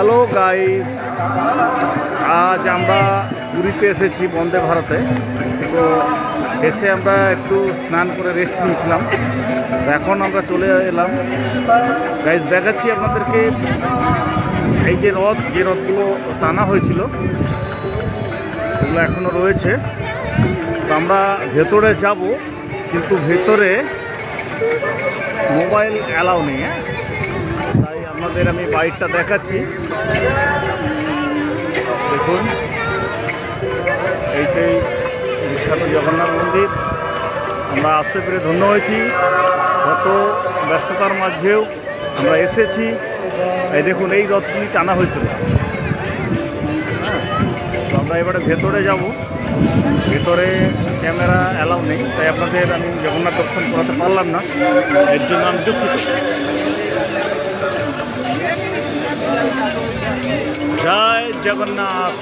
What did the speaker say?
Hello guys, আজ আমরা পুরীতে এসেছি বন্দে ভারতে। তো এসে আমরা একটু স্নান করে রেস্ট নিয়েছিলাম। তো এখন আমরা চলে এলাম। গাইস, দেখাচ্ছি আপনাদেরকে এই যে রথগুলো টানা হয়েছিল, এগুলো এখনও রয়েছে। তো আমরা ভেতরে যাব, কিন্তু ভেতরে মোবাইল অ্যালাউ নেই। তাই আপনাদের আমি বাইকটা দেখাচ্ছি। দেখুন, এই সেই বিখ্যাত জগন্নাথ মন্দির। আমরা আসতে পেরে ধন্য হয়েছি। শত ব্যস্ততার মাঝেও আমরা এসেছি। এই দেখুন, এই রথগুলি টানা হয়েছিল। তো আমরা এবারে ভেতরে যাব। ভেতরে ক্যামেরা অ্যালাউ নেই, তাই আপনাদের আমি জগন্নাথ দর্শন করাতে পারলাম না, এর জন্য আমি দুঃখিত। জয় জগন্নাথ।